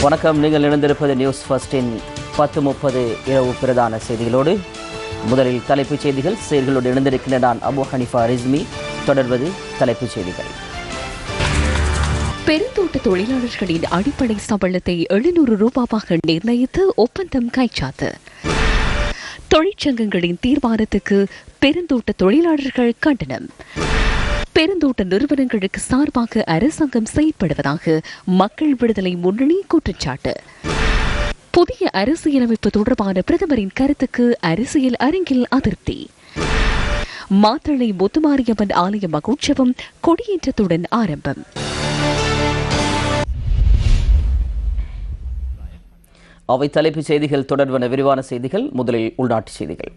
வணக்கம். நீங்கள் இணைந்திருப்பது நியூஸ் ஃபர்ஸ்டின் 10:30 இரவு பிரதான செய்திகளோடு. முதலில் தலைப்புச் செய்திகள். செய்திகளோடு இணைந்திருக்கின்ற நான் அபு ஹனிஃபா ரிஸ்மி. தொடர்வது தலைப்புச் செய்திகள். பெருந்தோட்ட தொழிலாளர்களின் அடிப்படை சம்பளத்தை 700 ரூபாவாக நிர்ணயித்து ஒப்பந்தம் கைச்சாத்து. தொழிற்சங்கங்களின் தீர்மானத்துக்கு பெருந்தோட்ட தொழிலாளர்கள் கண்டனம். பெருந்தோட்ட நிறுவனங்களுக்கு சார்பாக அரசாங்கம் செயல்படுவதாக மக்கள் விடுதலை முன்னணி குற்றச்சாட்டு. புதிய அரசியலமைப்பு தொடர்பான பிரதமரின் கருத்துக்கு அரசியல் அரங்கில் அதிருப்தி. மாத்தளை முத்துமாரியம்மன் ஆலய மகோற்சவம் கொடியேற்றத்துடன் ஆரம்பம். அவை தலைப்புச் செய்திகள். தொடர்பான விரிவான செய்திகள். முதலில் உள்நாட்டு செய்திகள்.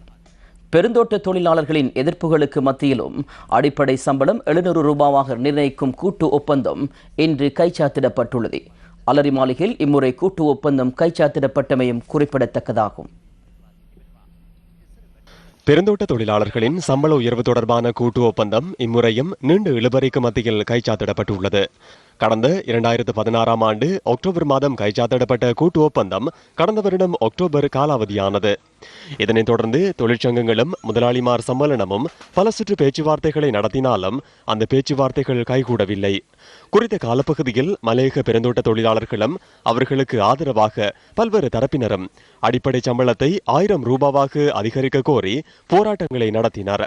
பெருந்தோட்ட தொழிலாளர்களின் எதிர்ப்புகளுக்கு மத்தியிலும் அடிப்படை சம்பளம் 700 ரூபாவாக நிர்ணயிக்கும் கூட்டு ஒப்பந்தம் இன்று கைச்சாத்திடப்பட்டுள்ளது. அலரி மாளிகையில் இம்முறை கூட்டு ஒப்பந்தம் கைச்சாத்திடப்பட்டமையும் குறிப்பிடத்தக்கதாகும். பெருந்தோட்ட தொழிலாளர்களின் சம்பள உயர்வு தொடர்பான கூட்டு ஒப்பந்தம் இம்முறையும் நீண்ட இழுபறிக்கு மத்தியில் கைச்சாத்திடப்பட்டுள்ளது. கடந்த 2016 ஆண்டு அக்டோபர் மாதம் கைச்சாத்திடப்பட்ட கூட்டு ஒப்பந்தம் கடந்த வருடம் அக்டோபர் காலாவதியானது. இதனைத் தொடர்ந்து தொழிற்சங்கங்களும் முதலாளிமார் சம்மேளனமும் பல சுற்று பேச்சுவார்த்தைகளை நடத்தினாலும் அந்த பேச்சுவார்த்தைகள் கைகூடவில்லை. குறித்த காலப்பகுதியில் மலையக பெருந்தோட்ட தொழிலாளர்களும் அவர்களுக்கு ஆதரவாக பல்வேறு தரப்பினரும் அடிப்படை சம்பளத்தை 1000 ரூபாவாக அதிகரிக்க கோரி போராட்டங்களை நடத்தினர்.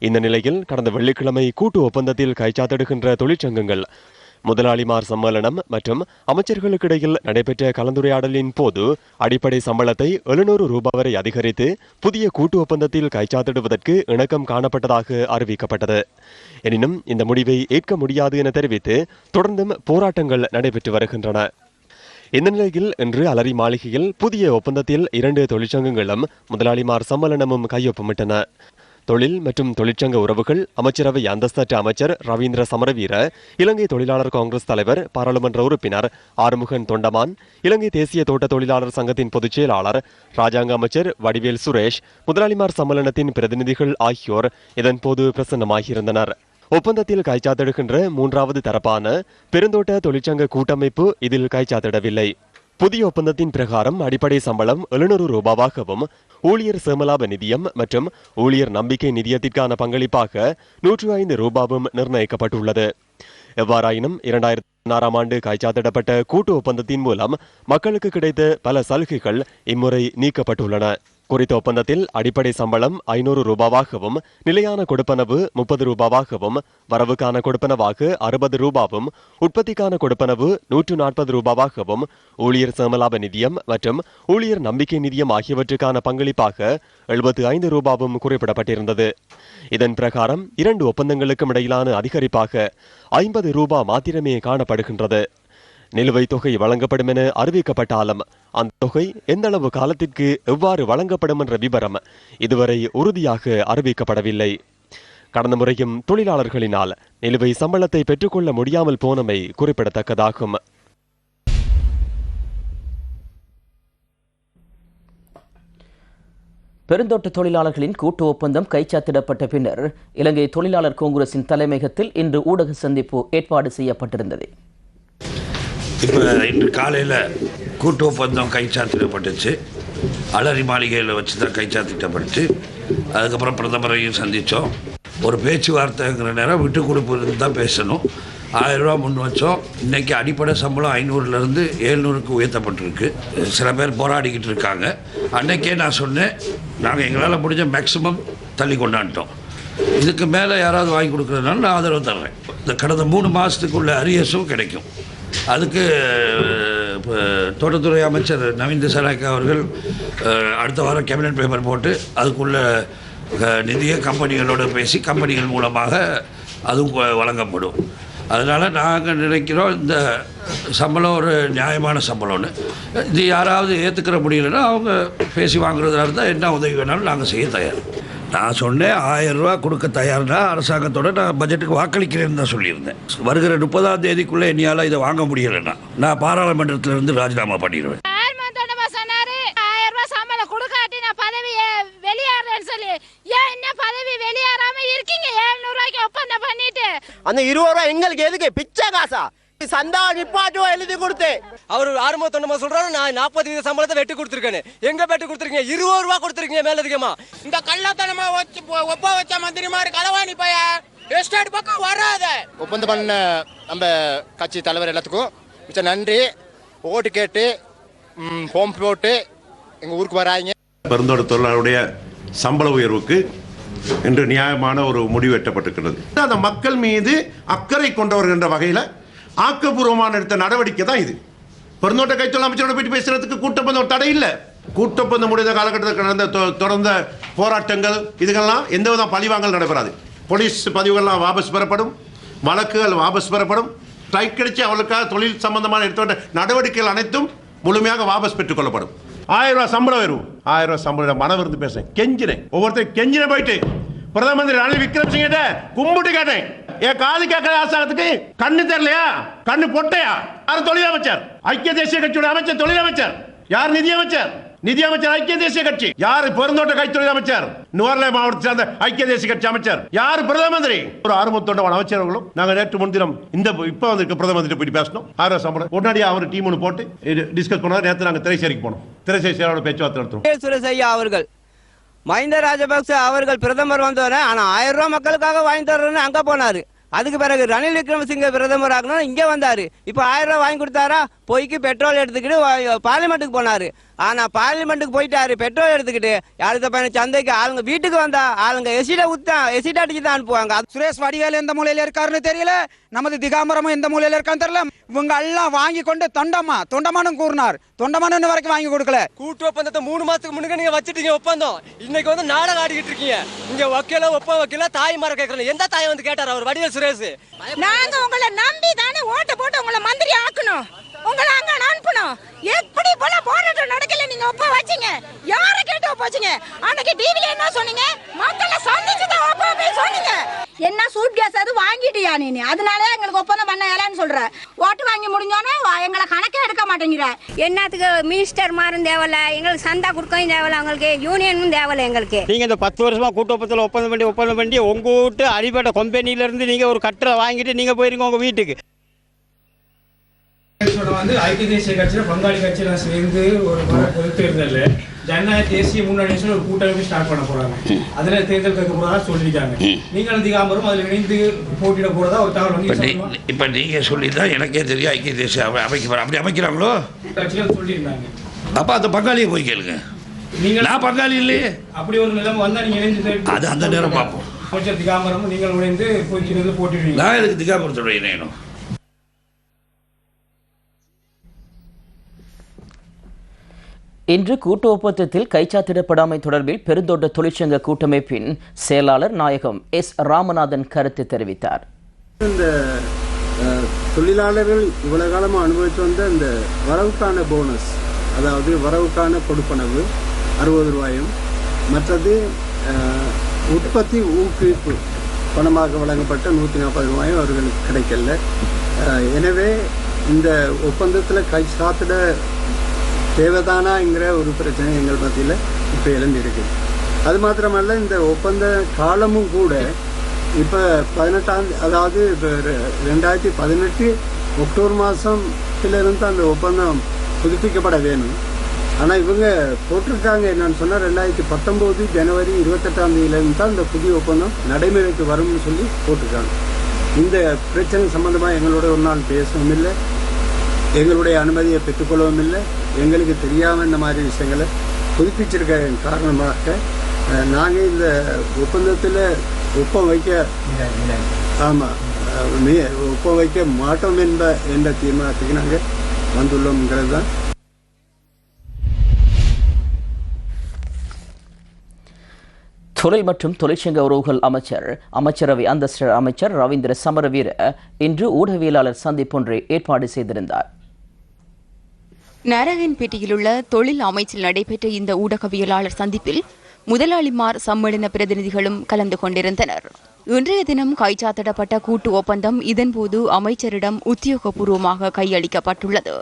இந்த நிலையில் கடந்த வெள்ளிக்கிழமை கூட்டு ஒப்பந்தத்தில் கைச்சாத்திடுகின்ற தொழிற்சங்கங்கள், முதலாளிமார் சம்மேளனம் மற்றும் அமைச்சர்களுக்கிடையில் நடைபெற்ற கலந்துரையாடலின் போது அடிப்படை சம்பளத்தை 700 ரூபாய் வரை அதிகரித்து புதிய கூட்டு ஒப்பந்தத்தில் கைச்சாத்திடுவதற்கு இணக்கம் காணப்பட்டதாக அறிவிக்கப்பட்டது. எனினும் இந்த முடிவை ஏற்க முடியாது என தெரிவித்து தொடர்ந்தும் போராட்டங்கள் நடைபெற்று வருகின்றன. இந்த நிலையில் இன்று அலரி மாளிகையில் புதிய ஒப்பந்தத்தில் 2 தொழிற்சங்கங்களும் முதலாளிமார் சம்மேளனமும் கையொப்பமிட்டன. தொழில் மற்றும் தொழிற்சங்க உறவுகள் அமைச்சரவை அந்தஸ்தற்ற அமைச்சர் ரவீந்திர சமரவீர, இலங்கை தொழிலாளர் காங்கிரஸ் தலைவர் பாராளுமன்ற உறுப்பினர் ஆறுமுகன் தொண்டமான், இலங்கை தேசிய தோட்ட தொழிலாளர் சங்கத்தின் பொதுச் செயலாளர் ராஜாங்க அமைச்சர் வடிவேல் சுரேஷ், முதலாளிமார் சம்மேளனத்தின் பிரதிநிதிகள் ஆகியோர் இதன்போது பிரசன்னமாகியிருந்தனர். ஒப்பந்தத்தில் கைச்சாத்திடுகின்ற 3வது தரப்பான பெருந்தோட்ட தொழிற்சங்க கூட்டமைப்பு இதில் கைச்சாத்திடவில்லை. புதிய ஒப்பந்தத்தின் பிரகாரம் அடிப்படை சம்பளம் 700 ரூபாவாகவும் ஊழியர் சேமலாப நிதியம் மற்றும் ஊழியர் நம்பிக்கை நிதியத்திற்கான பங்களிப்பாக 105 ரூபாவும் நிர்ணயிக்கப்பட்டுள்ளது. எவ்வாறாயினும் 2016 ஆண்டு கைச்சாத்திடப்பட்ட கூட்டு ஒப்பந்தத்தின் மூலம் மக்களுக்கு கிடைத்த பல சலுகைகள் இம்முறை நீக்கப்பட்டுள்ளன. குறித்த ஒப்பந்தத்தில் அடிப்படை சம்பளம் 500 ரூபாவாகவும் நிலையான கொடுப்பனவு 30 ரூபாவாகவும் வரவுக்கான கொடுப்பனவாக 60 ரூபாவும் உற்பத்திக்கான கொடுப்பனவு 140 ரூபாவாகவும் ஊழியர் சேமலாப நிதியம் மற்றும் ஊழியர் நம்பிக்கை நிதியம் ஆகியவற்றுக்கான பங்களிப்பாக 75 ரூபாவும் குறிப்பிடப்பட்டிருந்தது. இதன் பிரகாரம் 2 ஒப்பந்தங்களுக்கும் இடையிலான அதிகரிப்பாக 50 ரூபாய் மாத்திரமே காணப்படுகின்றது. நிலுவைத் தொகை வழங்கப்படும் என அறிவிக்கப்பட்டாலும் அந்த தொகை எந்தளவு காலத்திற்கு எவ்வாறு வழங்கப்படும் என்ற விபரம் இதுவரை உறுதியாக அறிவிக்கப்படவில்லை. கடந்த முறையும் தொழிலாளர்களினால் நிலுவை சம்பளத்தை பெற்றுக்கொள்ள முடியாமல் போனமை குறிப்பிடத்தக்கதாகும். பெருந்தோட்ட தொழிலாளர்களின் கூட்டு ஒப்பந்தம் கைச்சாத்திடப்பட்ட பின்னர் இலங்கை தொழிலாளர் காங்கிரசின் தலைமையகத்தில் இன்று ஊடக சந்திப்பு ஏற்பாடு செய்யப்பட்டிருந்தது. இப்போ இன்று காலையில் கூட்டு ஒப்பந்தம் கைச்சாத்திடப்பட்டுச்சு. அலரி மாளிகையில் வச்சு தான் கைச்சாத்திட்டப்பட்டுச்சு. அதுக்கப்புறம் பிரதமரையும் சந்தித்தோம். ஒரு பேச்சுவார்த்தைங்கிற நேரம் விட்டு கொடுப்பு தான் பேசணும். 1000 ரூபா முன் வச்சோம். இன்றைக்கி அடிப்படை சம்பளம் 500லேருந்து 700க்கு உயர்த்தப்பட்டிருக்கு. சில பேர் போராடிக்கிட்டு இருக்காங்க. அன்றைக்கே நான் சொன்னேன், நாங்கள் எங்களால் முடிஞ்ச மேக்ஸிமம் தள்ளி கொண்டாண்டோம். இதுக்கு மேலே யாராவது வாங்கி கொடுக்குறதுனால நான் ஆதரவு தர்றேன். இந்த கடந்த 3 மாதத்துக்குள்ள அரியஸும் கிடைக்கும். அதுக்கு தோட்டத்துறை அமைச்சர் நவீன் திசாநாயக்கா அவர்கள் அடுத்த வாரம் கேபினட் பேப்பர் போட்டு அதுக்குள்ள நிதியை கம்பெனிகளோடு பேசி கம்பெனிகள் மூலமாக அதுவும் வழங்கப்படும். அதனால் நாங்கள் நினைக்கிறோம் இந்த சம்பளம் ஒரு நியாயமான சம்பளம்னு. இது யாராவது ஏற்றுக்கிற முடியலைன்னா அவங்க பேசி வாங்குறதா இருந்தால் என்ன உதவி வேணாலும் நாங்கள் செய்ய தயார். நான் சொன்னேன் 1000 ரூபா கொடுக்க தயார்னா அரசாங்கத்தோட நான் பட்ஜெட்டுக்கு வாக்களிக்கிறேன்னு தான் சொல்லியிருந்தேன். வருகிற 30ஆம் தேதிக்குள்ளே என்னையால் இதை வாங்க முடியலைன்னா நான் பாராளுமன்றத்திலிருந்து ராஜினாமா பண்ணிடுவேன். அந்த 20 ரூபா எங்களுக்கு எதுக்கு பிச்சை காசா? சந்தா நிப்பாட்டுவா எழுதி கொடுத்து அவர் ஆரம்பத்தொண்டமா சொல்றாரு நான் 40% சம்பளத்தை வெட்டி கொடுத்துருக்கேன். எங்க வெட்டி கொடுத்துருக்கீங்க? 20 ரூபா கொடுத்துருக்கீங்க மேலதிகமா. இந்த கள்ளத்தனமா ஒப்ப வச்ச மந்திரிமாரு களவாணி பைய எஸ்டேட் பக்கம் வராத. ஒப்பந்தம் பண்ண நம்ம கட்சி தலைவர் எல்லாத்துக்கும் மிச்ச நன்றி. ஓட்டு கேட்டு ஃபார்ம் போட்டு எங்கள் ஊருக்கு வராங்க. பெருந்தோட்ட தொழிலாளருடைய சம்பள உயர்வுக்கு இன்று நியாயமான ஒரு முடிவு எட்டப்பட்டிருக்கிறது. அந்த மக்கள் மீது அக்கறை கொண்டவர்கள் என்ற வகையில் ஆக்கப்பூர்வமான எடுத்த நடவடிக்கை தான் இது. பெருந்தோட்ட கைத்தொழில் அமைச்சரோட போயிட்டு பேசுறதுக்கு கூட்டப்பந்தம் ஒரு தடை இல்லை. கூட்டப்பந்தம் முடிந்த காலகட்டத்தில் நடந்த தொடர்ந்த போராட்டங்கள் இதுகெல்லாம் எந்தவித பழிவாங்கல் நடைபெறாது. போலீஸ் பதிவுகள்லாம் வாபஸ் பெறப்படும், வழக்குகள் வாபஸ் பெறப்படும். ஸ்ட்ரைக் அடித்து அவர்களுக்காக தொழில் சம்பந்தமான எடுத்த நடவடிக்கைகள் அனைத்தும் முழுமையாக வாபஸ் பெற்றுக் கொள்ளப்படும். 1000 ரூபாய் சம்பளம் வரும். 1000 ரூபாய் சம்பளம் மனம் இருந்து பேசுறேன், கெஞ்சினேன், ஒவ்வொருத்தரும் கெஞ்சின போயிட்டு பிரதம மந்திரி ரணில் விக்ரமசிங்கிட்ட கும்பிட்டு கேட்டேன். என் காது கேட்கிற ஆசாரத்துக்கு கண்ணு தெரியலையா? கண்ணு பொட்டையா? யார் தொழில் அமைச்சர்? ஐக்கிய தேசிய கட்சியோட அமைச்சர் தொழில் அமைச்சர். யார் நிதி அமைச்சர்? நிதி அமைச்சர் ஐக்கிய தேசிய கட்சி. யார் பெருந்தோட்ட கைத்தொழில் அமைச்சர்? நுவர்லை மாவட்டத்தை சேர்ந்த ஐக்கிய தேசிய கட்சி அமைச்சர். யார் பிரதம மந்திரி? ஒரு ஆறுமுகத்தோட்டமான அமைச்சர்களும் நாங்கள் நேற்று முன்தினம் இப்ப வந்திருக்க பிரதம மந்திரி போயிட்டு பேசணும். 1000 சம்பளம் உடனடியாக அவர் டீம் ஒன்று போட்டு டிஸ்கஸ் பண்ணார். நேற்று நாங்கள் திரைசேரிக்கு போனோம். திரைசேரியோட பேச்சுவார்த்தை நடத்துறோம். சுரேஷ் ஐயா அவர்கள் மஹிந்த ராஜபக்ச அவர்கள் பிரதமர் வந்தோடனே ஆனா 1000 ரூபாய் மக்களுக்காக வாங்கி தர்றேன்னு அங்க போனாரு. அதுக்கு பிறகு ரணில் விக்ரமசிங்க பிரதமர் ஆகணும் இங்க வந்தாரு. இப்ப 1000 ரூபாய் வாங்கி கொடுத்தாரா? போய்க்கு பெட்ரோல் எடுத்துக்கிட்டு பார்லிமெண்ட்டுக்கு போனாரு. ஆனா பார்லிமெண்ட்டுக்கு போயிட்டாரு பெட்ரோல் எடுத்துக்கிட்டு. அடுத்த பையன் சந்தைக்கு ஆளுங்க வீட்டுக்கு வந்தா ஆளுங்க எசிட் அடிச்சு தான் அனுப்புவாங்க. சுரேஷ் வடிவேலு எந்த மூலையில இருக்காருன்னு தெரியல, நமது திகாம்பரமும் எந்த மூலையில இருக்கான்னு தெரியல. இவங்க எல்லாம் வாங்கி கொண்டு தொண்டமானும் கூறினார். தொண்டமானு வரைக்கும் வாங்கி கொடுக்கல. கூட்டு ஒப்பந்தத்தை 3 மாசத்துக்கு முன்னாடி நீங்க வச்சிட்டீங்க ஒப்பந்தம். இன்னைக்கு வந்து நாடகம் ஆடிக்கிட்டு இருக்கீங்க. இங்க வக்கீல வக்கீல தாய் மரம் கேட்கறேன். எந்த தாய் வந்து கேட்டார் அவர் வடிவேல் சுரேஷ்? நாங்க உங்களை நம்பி தானே ஓட்டு போட்டு உங்களை மந்திரி ஆக்கணும், உங்களை அங்க அனுப்பணும். எப்படி போல போராட்டம் நடக்கல, நீங்க ஒப்ப வச்சீங்க. யாரை கேட்டு ஒப்ப வச்சீங்க? அன்னைக்கு டிவில என்ன சொன்னீங்க? மக்களை சந்திச்சு தான் ஒப்ப சொன்னீங்க. என்ன சூட் கேஸ் அது வாங்கிட்டியா நீ? அதனால எங்களுக்கு ஒப்பந்தம் பண்ண இயலன்னு சொல்ற. ஓட்டு வாங்கி முடிஞ்சோன்னே எங்களை கணக்கே எடுக்க மாட்டேங்கிற. என்னத்துக்கு மினிஸ்டர் மாரும் தேவையில்ல, எங்களுக்கு சந்தா கொடுக்கவும் தேவையில்ல, எங்களுக்கு யூனியனும் தேவையில்ல. எங்களுக்கு நீங்க இந்த 10 வருஷமா கூட்டு ஒப்பந்தத்தில் ஒப்பந்தம் பண்ணி உங்க வீட்டு அடிப்பட்ட கம்பெனில இருந்து நீங்க ஒரு கட்டரை வாங்கிட்டு நீங்க போயிருங்க உங்க வீட்டுக்கு. வந்து ஐக்கிய தேசிய கட்சியில பங்காளி கட்சியெல்லாம் சேர்ந்து ஒரு பொது தேர்தலில் ஜனநாயக தேசிய முன்னணி ஒரு கூட்டமைப்பு ஸ்டார்ட் பண்ண போறாங்க. அதுல தேர்தல் கேட்க போறதா சொல்லியிருக்காங்க. நீங்கள் திகாம்பரம் அதில் இணைந்து போட்டியிட போறதா ஒரு தகவல் வந்து இப்ப நீங்க சொல்லிதான் எனக்கே தெரியும். ஐக்கிய தேசிய அப்படி அமைக்கிறாங்களோ கட்சிகள் சொல்லியிருந்தாங்க. அப்ப அந்த பங்காளியை போய் கேளுங்க. நான் பங்காளி இல்லையே. அப்படி ஒரு நிலைமை வந்தா நீங்க இணைந்து அது அந்த நேரம் பார்ப்போம். அமைச்சர் திகாம்பரம் நீங்கள் இணைந்து போட்டிடுவீங்க. நான் எனக்கு திகாம்பரத்தோட இணையணும். இன்று கூட்டு ஒப்பந்தத்தில் கைச்சாத்திடப்படாமை தொடர்பில் பெருந்தோட்ட தொழிற்சங்க கூட்டமைப்பின் செயலாளர் நாயகம் எஸ் ராமநாதன் கருத்து தெரிவித்தார். இந்த தொழிலாளர்கள் இவ்வளவு காலமாக அனுபவித்து வந்த இந்த வரவுக்கான போனஸ், அதாவது வரவுக்கான கொடுப்பனவு 60 ரூபாயும், மற்றது உற்பத்தி ஊக்குவிப்பு பணமாக வழங்கப்பட்ட 140 ரூபாயும் அவர்களுக்கு கிடைக்கல. எனவே இந்த ஒப்பந்தத்தில் கைச்சாத்திட தேவைதானாங்கிற ஒரு பிரச்சனை எங்கள் மத்தியில் இப்போ எழுந்திருக்கு. அது மாத்திரமல்ல, இந்த ஒப்பந்த காலமும் கூட இப்போ 18 அதாவது இப்போ 2018 அக்டோபர் மாதத்திலிருந்து அந்த ஒப்பந்தம் புதுப்பிக்கப்பட வேணும். ஆனால் இவங்க போட்டிருக்காங்க என்னன்னு சொன்னால் 2019 ஜனவரி 28 தான் இந்த புதிய ஒப்பந்தம் நடைமுறைக்கு வரும்னு சொல்லி போட்டிருக்காங்க. இந்த பிரச்சனை சம்பந்தமாக எங்களோட ஒரு நாள் பேசவும் இல்லை, எங்களுடைய அனுமதியை பெற்றுக்கொள்ளவும் இல்லை. எங்களுக்கு தெரியாமல் இந்த மாதிரி விஷயங்களை புதுப்பிச்சிருக்க காரணமாக நாங்கள் இந்த ஒப்பந்தத்தில் ஒப்பம் வைக்க மாட்டோம் என்ற தீர்மானத்துக்கு நாங்கள் வந்துள்ளோம்ங்கிறது தான். தொழில் மற்றும் தொழிற்சங்க உறவுகள் அமைச்சரவை அந்தஸ்து அமைச்சர் ரவீந்திர சமரவீர இன்று ஊடகவியலாளர் சந்திப்பொன்றை ஏற்பாடு செய்திருந்தார். நாராயண்பேட்டையில் உள்ள தொழில் அமைச்சில் நடைபெற்ற இந்த ஊடகவியலாளர் சந்திப்பில் முதலாளிமார் சம்மேளன பிரதிநிதிகளும் கலந்து கொண்டிருந்தனர். இன்றைய தினம் கைச்சாத்திடப்பட்ட கூட்டு ஒப்பந்தம் இதன்போது அமைச்சரிடம் உத்தியோகபூர்வமாக கையளிக்கப்பட்டுள்ளது.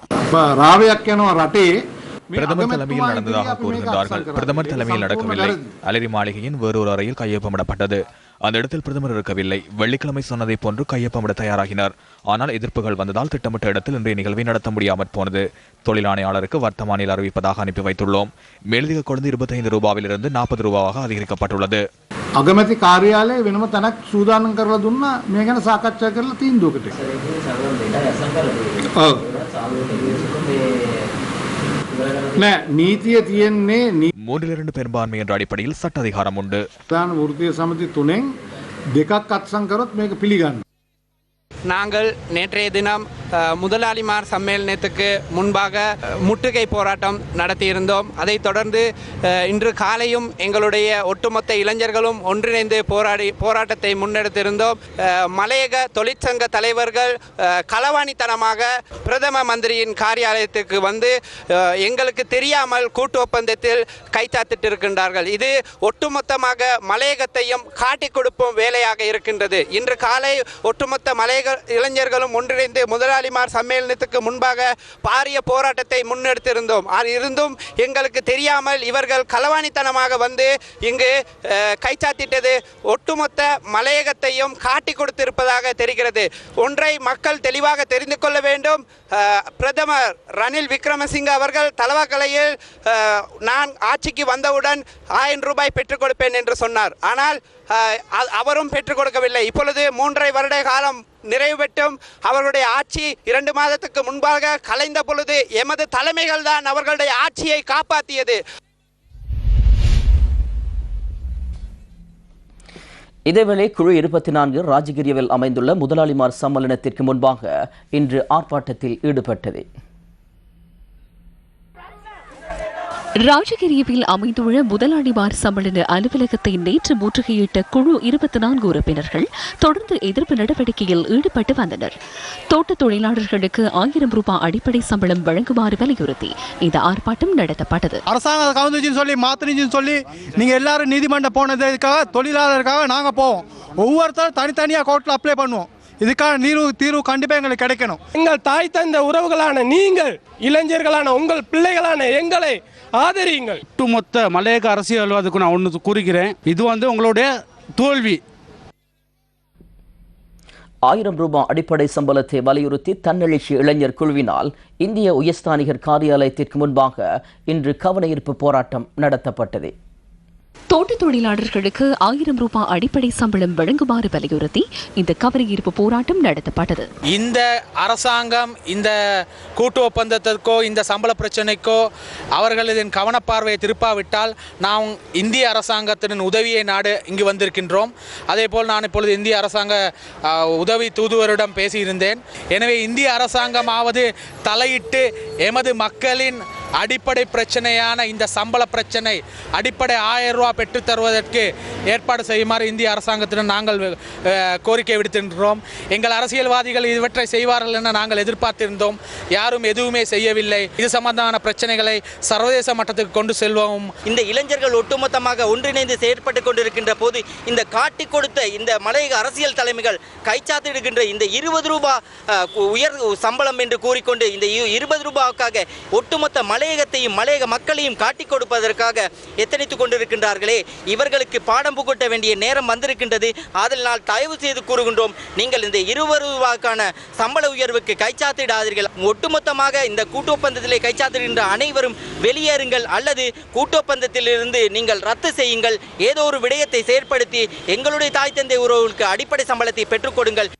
பிரதமர் தலைமையில் நடந்ததாக கூறுகின்றார்கள். பிரதமர் தலைமையில் நடக்கவில்லை. அலரி மாளிகையின் வேறொரு அறையில் கையொப்பமிடப்பட்டது. அந்த இடத்தில் பிரதமர் இருக்கவில்லை. வெள்ளிக்கிழமை சொன்னதை போன்று கையொப்பமிட தயாராகினர். ஆனால் எதிர்ப்புகள் வந்ததால் திட்டமிட்ட இடத்தில் இன்றைய நிகழ்வை நடத்த முடியாமற் போனது. தொழில் ஆணையாளருக்கு வர்த்தமானில் அறிவிப்பதாக அனுப்பி வைத்துள்ளோம். மேலதிக கொழுந்து 25 ரூபாவிலிருந்து 40 ரூபாவாக அதிகரிக்கப்பட்டுள்ளது. අගමැති කාර්යාලය වෙනම තැනක් සූදානම් කරලා දුන්නා මේ ගැන සාකච්ඡා කරලා තීන්දුවකට. නෑ නීතිය තියෙන්නේ 3/2 பெரும்பான்மை என்ற அடிப்படையில் சட்ட அதிகாரம் உண்டு. ප්‍රධාන වෘත්තීය සමිති තුනෙන් දෙකක් අත්සන් කරොත් මේක පිළිගන්න. நாங்கள் நேற்றைய தினம் முதலாளிமார் சம்மேளனத்துக்கு முன்பாக முற்றுகை போராட்டம் நடத்தியிருந்தோம். அதைத் தொடர்ந்து இன்று காலையும் எங்களுடைய ஒட்டுமொத்த இளைஞர்களும் ஒன்றிணைந்து போராட்டத்தை முன்னெடுத்திருந்தோம். மலையக தொழிற்சங்க தலைவர்கள் களவாணித்தனமாக பிரதம மந்திரியின் காரியாலயத்துக்கு வந்து எங்களுக்கு தெரியாமல் கூட்டு ஒப்பந்தத்தில் கைச்சாத்திட்டு இருக்கின்றார்கள். இது ஒட்டுமொத்தமாக மலையகத்தையும் காட்டிக் கொடுக்கும் வேலையாக இருக்கின்றது. இன்று காலை ஒட்டுமொத்த மலையக இளைஞர்களும் ஒன்றிணைந்து முதலாளிமார் சம்மேளனத்துக்கு முன்பாக பாரிய போராட்டத்தை முன்னெடுத்திருந்தோம். இருந்தும் எங்களுக்கு தெரியாமல் இவர்கள் களவாணித்தனமாக வந்து இங்கு கைச்சாத்திட்டது ஒட்டுமொத்த மலையகத்தையும் காட்டி கொடுத்திருப்பதாக தெரிகிறது. ஒன்றை மக்கள் தெளிவாக தெரிந்து கொள்ள வேண்டும். பிரதமர் ரணில் விக்ரமசிங்க அவர்கள் தலவாக்கலையில் நான் ஆட்சிக்கு வந்தவுடன் 1000 ரூபாய் பெற்றுக் கொடுப்பேன் என்று சொன்னார். ஆனால் அவரும் பெற்றுக் கொடுக்கவில்லை. இப்பொழுது 3.5 வருட காலம் நிறைவு பெற்றும் அவர்களுடைய ஆட்சி 2 மாதத்துக்கு முன்பாக கலைந்த பொழுது எமது தலைமைகள் தான் அவர்களுடைய ஆட்சியை காப்பாற்றியது. இதேவேளை குழு 24 ராஜகிரியவில் அமைந்துள்ள முதலாளிமார் சம்மேளனத்திற்கு முன்பாக இன்று ஆர்ப்பாட்டத்தில் ஈடுபட்டது. ராஜகிரியவில் அமைந்துள்ள முதலாளிமார் சம்மேளன அலுவலகத்தை நேற்று முற்றுகையிட்ட குழு 24 உறுப்பினர்கள் தொடர்ந்து எதிர்ப்பு நடவடிக்கையில் ஈடுபட்டு வந்தனர். தோட்ட தொழிலாளர்களுக்கு 1000 ரூபாய் அடிப்படை சம்பளம் வழங்குமாறு வலியுறுத்தி இந்த ஆர்ப்பாட்டம் நடத்தப்பட்டது. அரசாங்கம் கவுந்துச்சின்னு சொல்லி மாத்தினிச்சின்னு சொல்லி நீங்க எல்லாரும் நீதிமன்றம் போனதுக்காக தொழிலாளருக்காக நாங்க போவோம். ஒவ்வொருத்தரும் தனித்தனியாக கோர்ட்டில் அப்ளை பண்ணுவோம். இதுக்கான தீர்வு கண்டிப்பாக எங்களுக்கு கிடைக்கணும். எங்கள் தாய் தந்த உறவுகளான நீங்கள், இளைஞர்களான உங்கள் பிள்ளைகளான எங்களை ஆதரியுங்கள். ஒட்டுமொத்த மலையக அரசியல்வாதத்துக்கு நான் ஒன்று கூறுகிறேன். இது உங்களுடைய தோல்வி. 1000 ரூபாய் அடிப்படை சம்பளத்தை வலியுறுத்தி தன்னெழுச்சி இளைஞர் குழுவினால் இந்திய உயர்ஸ்தானிகர் காரியாலயத்திற்கு முன்பாக இன்று கவன ஈர்ப்பு போராட்டம் நடத்தப்பட்டது. தோட்ட தொழிலாளர்களுக்கு 1000 ரூபாய் அடிப்படை சம்பளம் வழங்குமாறு வலியுறுத்தி இந்த கவனஈர்ப்பு போராட்டம் நடத்தப்பட்டது. இந்த அரசாங்கம் இந்த கூட்டு ஒப்பந்தத்திற்கோ இந்த சம்பள பிரச்சனைக்கோ அவர்களின் கவனப்பார்வையை திருப்பாவிட்டால் நாம் இந்திய அரசாங்கத்தின் உதவியை நாடு இங்கு வந்திருக்கின்றோம். அதேபோல் நான் இப்பொழுது இந்திய அரசாங்க உதவி தூதுவரிடம் பேசியிருந்தேன். எனவே இந்திய அரசாங்கமாவது தலையிட்டு எமது மக்களின் அடிப்படை பிரச்சனையான இந்த சம்பள பிரச்சனை அடிப்படை 1000 ரூபாய் பெற்றுத் தருவதற்கு ஏற்பாடு செய்யுமாறு இந்திய அரசாங்கத்திடம் நாங்கள் கோரிக்கை விடுத்திருக்கிறோம். எங்கள் அரசியல்வாதிகள் இவற்றை செய்வார்கள் என நாங்கள் எதிர்பார்த்திருந்தோம். யாரும் எதுவுமே செய்யவில்லை. இது சம்பந்தமான பிரச்சனைகளை சர்வதேச மட்டத்துக்கு கொண்டு செல்வோம். இந்த இளைஞர்கள் ஒட்டுமொத்தமாக ஒன்றிணைந்து செயற்பட்டு கொண்டிருக்கின்ற போது இந்த காட்டி கொடுத்த இந்த மலையக அரசியல் தலைமைகள் கைச்சாத்திடுகின்ற இந்த 20 ரூபாய் உயர் சம்பளம் என்று கூறிக்கொண்டு இந்த 20 ரூபாய்க்காக ஒட்டுமொத்த மலையகத்தையும் மலையக மக்களையும் காட்டிக் கொடுப்பதற்காக எத்தனைத்துக் கொண்டிருக்கின்றார்களே, இவர்களுக்கு பாடம் புகட்ட வேண்டிய நேரம் வந்திருக்கின்றது. அதனால் தயவு செய்து கூறுகின்றோம், நீங்கள் இந்த 20 ரூபாய்க்கான சம்பள உயர்வுக்கு கைச்சாத்திடாதீர்கள். ஒட்டுமொத்தமாக இந்த கூட்டொப்பந்தத்திலே கைச்சாத்திடுகின்ற அனைவரும் வெளியேறுங்கள் அல்லது கூட்டொப்பந்தத்திலிருந்து நீங்கள் ரத்து செய்யுங்கள். ஏதோ ஒரு விடயத்தை செயற்படுத்தி எங்களுடைய தாய் தந்தை உறவுகளுக்கு அடிப்படை சம்பளத்தை பெற்றுக் கொடுங்கள்.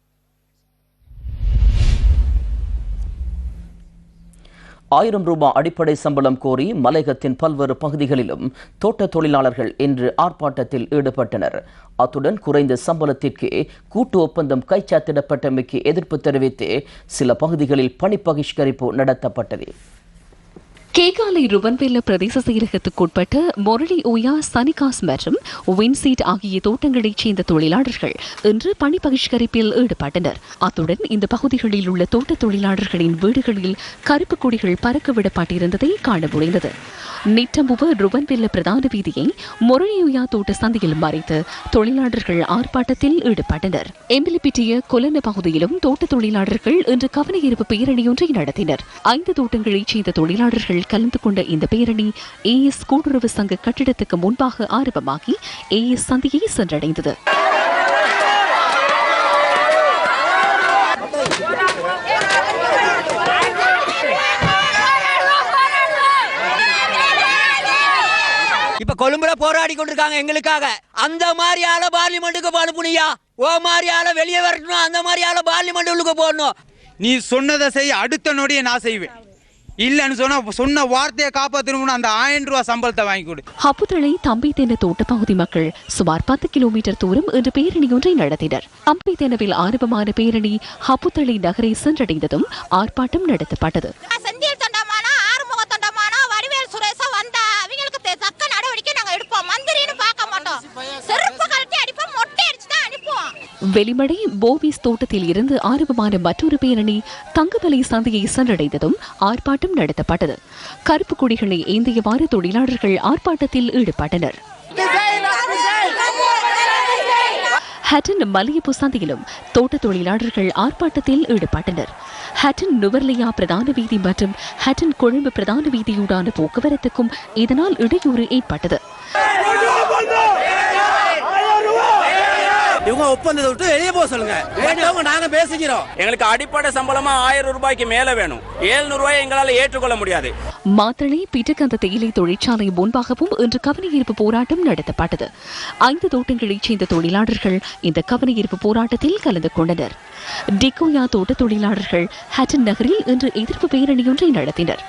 1000 ரூபாய் அடிப்படை சம்பளம் கோரி மலையகத்தின் பல்வேறு பகுதிகளிலும் தோட்ட தொழிலாளர்கள் இன்று ஆர்ப்பாட்டத்தில் ஈடுபட்டனர். அத்துடன் குறைந்த சம்பளத்திற்கு கூட்டு ஒப்பந்தம் கைச்சாத்திடப்பட்டமைக்கு எதிர்ப்பு தெரிவித்து சில பகுதிகளில் பணி பகிஷ்கரிப்பு நடத்தப்பட்டது. கேகாலை ருவன்வெல்ல பிரதேச செயலகத்துக்குட்பட்ட மொரளி ஓயா, சனிகாஸ் மற்றும் வின்சீட் ஆகிய தோட்டங்களைச் சேர்ந்த தொழிலாளர்கள் இன்று பணி பகிஷ்கரிப்பில் ஈடுபட்டனர். அத்துடன் இந்த பகுதிகளில் உள்ள தோட்ட தொழிலாளர்களின் வீடுகளில் கருப்பு கொடிகள் பறக்கவிடப்பட்டிருந்ததை காண முடிந்தது. நிட்டம்புவ ருவன்வெல்ல பிரதான வீதியை மொரளியோயா தோட்ட சந்தையில் மறைத்து தொழிலாளர்கள் ஆர்ப்பாட்டத்தில் ஈடுபட்டனர். எம்பிலிப்பிட்டிய கொலன பகுதியிலும் தோட்ட தொழிலாளர்கள் இன்று கவனஈர்ப்பு பேரணியொன்றை நடத்தினர். 5 தோட்டங்களைச் சேர்ந்த தொழிலாளர்கள் கலந்து கொண்ட இந்த பேரணி AS கூட்டுறவு சங்க கட்டிடத்துக்கு முன்பாக ஆரம்பமாகி AS சந்தையை சென்றடைந்தது. போராடி கொண்டிருக்காங்க எங்களுக்காக. அந்த மாதிரி ஆள பார்லிமெண்ட்டுக்கு அனுப்புனியா? ஓ மாதிரி ஆள வெளியே வரணும், அந்த மாதிரி ஆள பார்லிமெண்ட்டுக்கு போடணும். நீ சொன்னதை செய், அடுத்த நொடியை நான் செய்வேன். இல்லன்னு சொன்ன வார்த்தையை காப்பாற்றணும். அந்த 1000 ரூபாய் சம்பளத்தை வாங்கி கொடு. ஹப்புத்தளை தம்பித்தேன தோட்டப்பகுதி மக்கள் சுமார் 10 கிலோமீட்டர் தூரம் இன்று பேரணி ஒன்றை நடத்தினர். தம்பித்தேனவில் ஆரம்பமான பேரணி ஹப்புத்தளை நகரை சென்றடைந்ததும் ஆர்ப்பாட்டம் நடத்தப்பட்டது. செந்தில் தொண்டமானா, ஆறுமுக தொண்டமானா, வடிவேல் சுரேஷா வந்தா அவங்களுக்கு தக்க நடவடிக்கை நாங்க எடுப்போம். மந்திரின்னு பார்க்க மாட்டோம். செருப்பு கழட்டி அடிப்போம், மொட்டை அடிச்சு தான் அனுப்புவோம். வெளிமடை போவிஸ் தோட்டத்தில் இருந்து ஆரம்பமான மற்றொரு பேரணி தங்கமலை சந்தையை சென்றடைந்ததும் ஆர்ப்பாட்டம் நடத்தப்பட்டது. கருப்பு கொடிகளை ஏந்தியவாறு தொழிலாளர்கள் ஆர்ப்பாட்டத்தில் ஈடுபட்டனர். ஹட்டன் மல்லியப்பு சந்தையிலும் தோட்ட தொழிலாளர்கள் ஆர்ப்பாட்டத்தில் ஈடுபட்டனர். ஹட்டன் நுவர்லியா பிரதான வீதி மற்றும் ஹட்டன் கொழும்பு பிரதான வீதியூடான போக்குவரத்துக்கும் இதனால் இடையூறு ஏற்பட்டது. இவங்க ஒப்பந்தத்தை விட்டு வெளியே போக சொல்லுங்க. நாங்க பேசிக்கிறோம். எங்களுக்கு அடிப்படை சம்பளமா 1000 ரூபாய்க்கு மேல வேணும். 700 ரூபாய் எங்களால ஏற்றுக்கொள்ள முடியாது. மாத்தளை பீட்டகந்த தேயிலை தொழிற்சாலை முன்பாகவும் இன்று கவனஈர்ப்பு போராட்டம் நடத்தப்பட்டது. 5 தோட்டங்களைச் சேர்ந்த தொழிலாளர்கள் இந்த கவனஈர்ப்பு போராட்டத்தில் கலந்து கொண்டனர். டிகோயா தோட்ட தொழிலாளர்கள் ஹட்டன் நகரில் இன்று எதிர்ப்பு பேரணியொன்றை நடத்தினர்.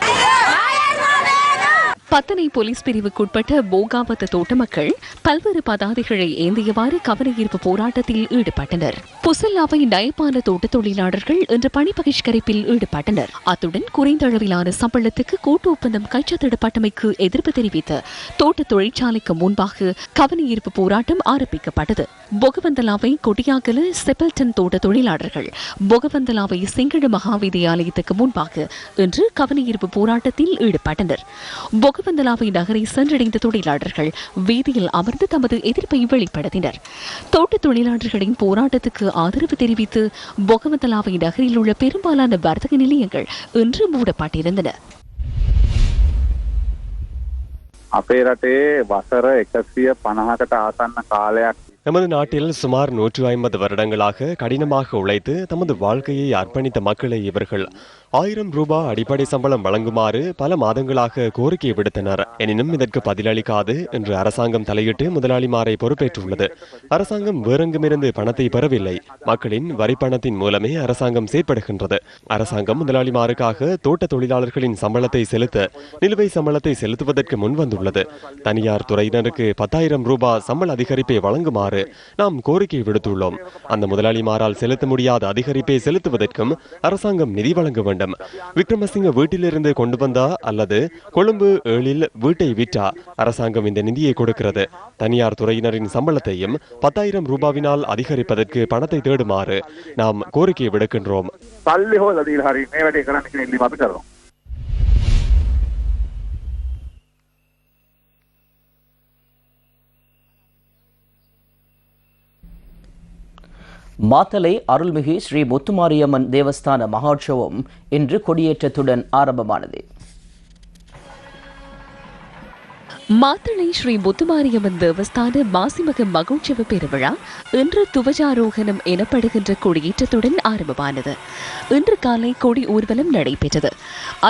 பத்தனை போலீஸ் பிரிவுக்குட்பட்ட போகாவத்த தோட்ட மக்கள் பல்வேறு பதாதைகளை ஏந்தியவாறு கவனஈர்ப்பு போராட்டத்தில் ஈடுபட்டனர். புசல்லாவை நயப்பான தோட்ட தொழிலாளர்கள் இன்று பணி பகிஷ்கரிப்பில் ஈடுபட்டனர். அத்துடன் குறைந்த அளவிலான சம்பளத்துக்கு கூட்டு ஒப்பந்தம் கைச்சாத்திடப்பட்டமைக்கு எதிர்ப்பு தெரிவித்து தோட்ட தொழிற்சாலைக்கு முன்பாக கவனஈர்ப்பு போராட்டம் ஆரம்பிக்கப்பட்டது. பொகவந்தலாவை கொடியாகல செப்பல்டன் தோட்ட தொழிலாளர்கள் பொகவந்தலாவை சிங்கள மகாவித்தியாலயத்துக்கு முன்பாக இன்று கவனஈர்ப்பு போராட்டத்தில் ஈடுபட்டனர். பொகவந்தலாவை நகரை சென்றடைந்த தொழிலாளர்கள் வீதியில் அமர்ந்து தமது எதிர்ப்பை வெளிப்படுத்தினர். தோட்ட தொழிலாளர்களின் போராட்டத்துக்கு ஆதரவு தெரிவித்து பொகவந்தலாவை நகரில் உள்ள பெரும்பாலான வர்த்தக நிலையங்கள் இன்று மூடப்பட்டிருந்தன. අපේ රටේ වසර 150කට ආසන්න කාලයක් நமது நாட்டில் சுமார் 150 வருடங்களாக கடினமாக உழைத்து தமது வாழ்க்கையை அர்ப்பணித்த மக்களை இவர்கள் 1000 ரூபாய் அடிப்படை சம்பளம் வழங்குமாறு பல மாதங்களாக கோரிக்கை விடுத்தனர். எனினும் இதற்கு பதிலளிக்காது இன்று அரசாங்கம் தலையிட்டு முதலாளிமாரை பொறுப்பேற்றுள்ளது. அரசாங்கம் வேறெங்குமிருந்து பணத்தை பெறவில்லை. மக்களின் வரி பணத்தின் மூலமே அரசாங்கம் செயற்படுகின்றது. அரசாங்கம் முதலாளிமாருக்காக தோட்ட தொழிலாளர்களின் சம்பளத்தை செலுத்த நிலுவை சம்பளத்தை செலுத்துவதற்கு முன்வந்துள்ளது. தனியார் துறையினருக்கு 10,000 ரூபாய் சம்பள அதிகரிப்பை வழங்குமாறு நாம் கோரிக்கை விடுத்துள்ளோம். அந்த முதலாளிமாரால் செலுத்த முடியாத அதிகரிப்பை செலுத்துவதற்கும் அரசாங்கம் நிதி வழங்க வேண்டும். விக்ரமசிங்க வீட்டிலிருந்து கொண்டு வந்தா அல்லது கொழும்பு 7 வீட்டை விற்றா அரசாங்கம் இந்த நிதியை கொடுக்கிறது. தனியார் துறையினரின் சம்பளத்தையும் 10,000 ரூபாவினால் அதிகரிப்பதற்கு பணத்தை தேடுமாறு நாம் கோரிக்கை விடுக்கின்றோம். மாத்தளை அருள்மிகு ஸ்ரீ முத்துமாரியம்மன் தேவஸ்தான மகோற்சவம் இன்று கொடியேற்றத்துடன் ஆரம்பமானது. மாத்தளை ஸ்ரீ முத்துமாரியம்மன் தேவஸ்தான மாசிமக மகோற்சவ பெருவிழா இன்று துவஜாரோகணம் எனப்படுகின்ற கொடியேற்றத்துடன் ஆரம்பமானது. இன்று காலை கொடி ஊர்வலம் நடைபெற்றது.